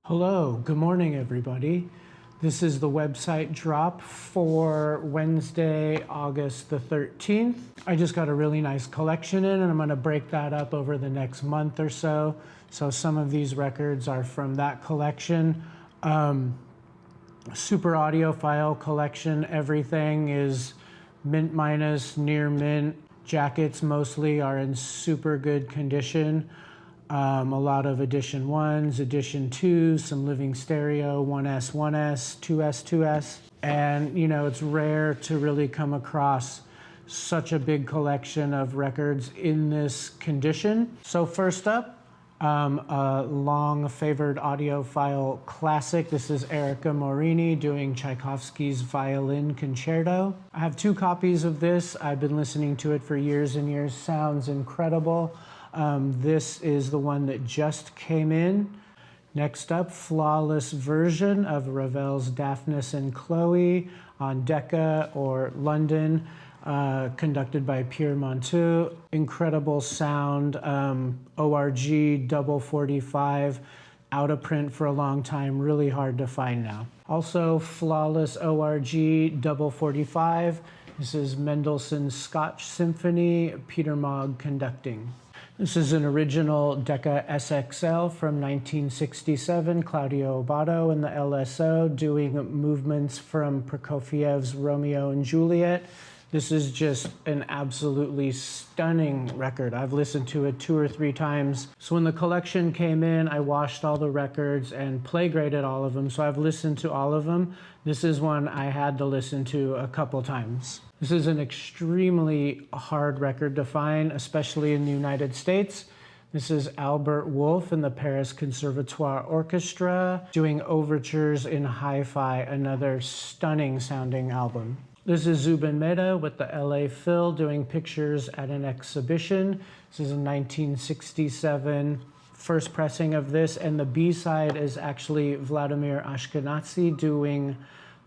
Hello, good morning everybody. This is the website drop for Wednesday, August the 13th. I just got a really nice collection in and I'm gonna break that up over the next month or so. So some of these records are from that collection. Super audiophile collection, everything is mint minus, near mint. Jackets mostly are in super good condition. A lot of edition 1s, edition 2s, some living stereo, 1S, 1S, 2S, 2S. And you know, it's rare to really come across such a big collection of records in this condition. So first up, a long favored audiophile classic. This is Erica Morini doing Tchaikovsky's Violin Concerto. I have 2 copies of this. I've been listening to it for years and years. Sounds incredible. This is the one that just came in. Next up, flawless version of Ravel's Daphnis and Chloe on Decca or London, conducted by Pierre Monteux. Incredible sound, ORG double 45, out of print for a long time, really hard to find now. Also, flawless ORG double 45. This is Mendelssohn's Scotch Symphony, Peter Mogg conducting. This is an original Decca SXL from 1967, Claudio Abbado in the LSO doing movements from Prokofiev's Romeo and Juliet. This is just an absolutely stunning record. I've listened to it 2 or 3 times. So when the collection came in, I washed all the records and play graded all of them. So I've listened to all of them. This is one I had to listen to a couple times. This is an extremely hard record to find, especially in the United States. This is Albert Wolff and the Paris Conservatoire Orchestra doing overtures in hi-fi, another stunning sounding album. This is Zubin Mehta with the LA Phil doing pictures at an exhibition. This is a 1967 first pressing of this, and the B-side is actually Vladimir Ashkenazy doing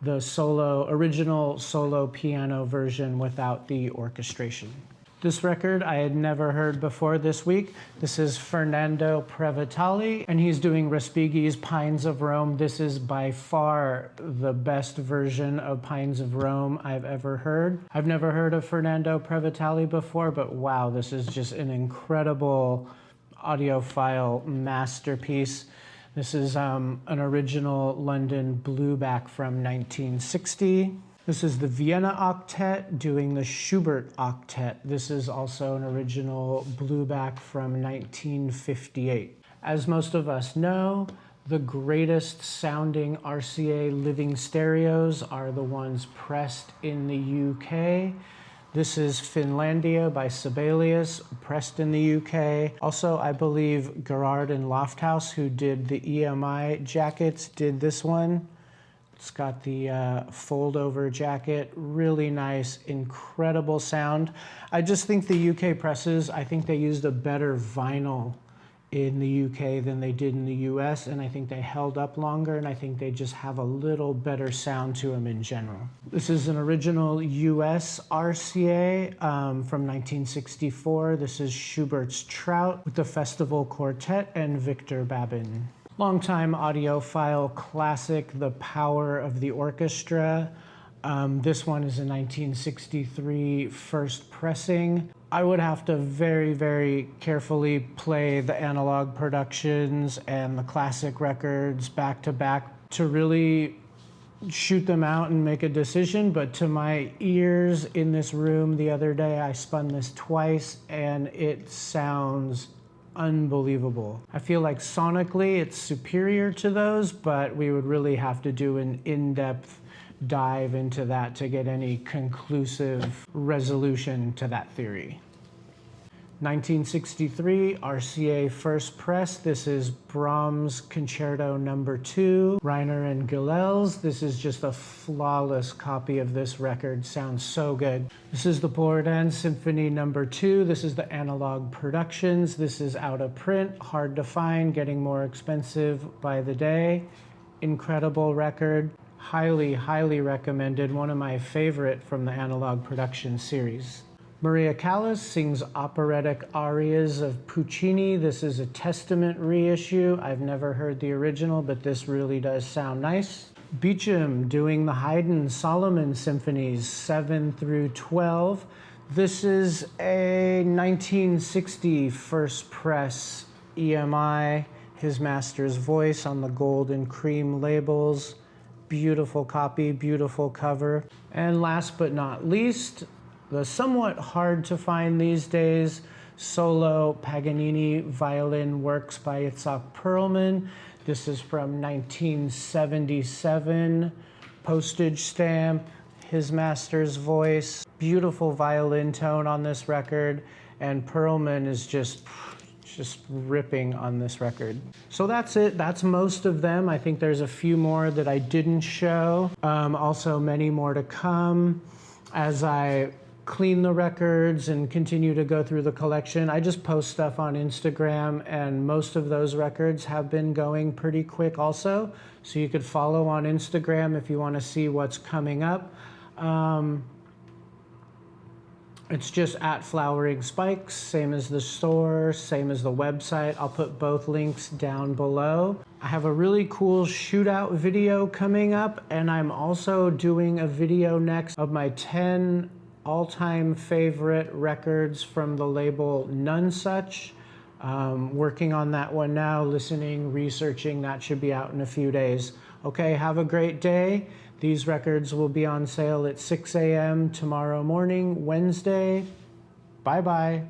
the original solo piano version without the orchestration. This record I had never heard before this week. This is Fernando Previtali, and he's doing Respighi's Pines of Rome. This is by far the best version of Pines of Rome I've ever heard. I've never heard of Fernando Previtali before, but wow, this is just an incredible audiophile masterpiece. This is an original London blueback from 1960. This is the Vienna Octet doing the Schubert Octet. This is also an original blueback from 1958. As most of us know, the greatest sounding RCA living stereos are the ones pressed in the UK. This is Finlandia by Sibelius, pressed in the UK. Also, I believe Gerard and Lofthouse, who did the EMI jackets, did this one. It's got the fold-over jacket, really nice, incredible sound. I just think the UK presses, I think they used a better vinyl in the UK than they did in the US, and I think they held up longer, and I think they just have a little better sound to them in general. This is an original US RCA from 1964. This is Schubert's Trout with the Festival Quartet and Victor Babin. Longtime audiophile classic, The Power of the Orchestra. This one is a 1963 first pressing. I would have to very, very carefully play the analog productions and the classic records back to back to really shoot them out and make a decision, but to my ears in this room the other day, I spun this twice and it sounds unbelievable. I feel like sonically it's superior to those, but we would really have to do an in-depth dive into that to get any conclusive resolution to that theory. 1963 RCA first press. This is Brahms Concerto No. 2, Reiner and Gilels. This is just a flawless copy of this record. Sounds so good. This is the Bourdin Symphony No. 2. This is the Analog Productions. This is out of print, hard to find, getting more expensive by the day. Incredible record. Highly, highly recommended. One of my favorite from the Analog Productions series. Maria Callas sings operatic arias of Puccini. This is a Testament reissue. I've never heard the original, but this really does sound nice. Beecham doing the Haydn Solomon Symphonies 7 through 12. This is a 1960 first press EMI, His Master's Voice on the gold and cream labels. Beautiful copy, beautiful cover. And last but not least, the somewhat hard to find these days, solo Paganini violin works by Itzhak Perlman. This is from 1977, postage stamp, His Master's Voice. Beautiful violin tone on this record, and Perlman is just ripping on this record. So that's it. That's most of them. I think there's a few more that I didn't show. Also many more to come as I clean the records and continue to go through the collection. I just post stuff on Instagram, and most of those records have been going pretty quick also. So you could follow on Instagram if you want to see what's coming up. It's just at Flowering Spikes, same as the store, same as the website. I'll put both links down below. I have a really cool shootout video coming up, and I'm also doing a video next of my 10 all-time favorite records from the label None Such. Working on that one now, listening, researching. That should be out in a few days. Okay, have a great day. These records will be on sale at 6 a.m. tomorrow morning, Wednesday. Bye-bye.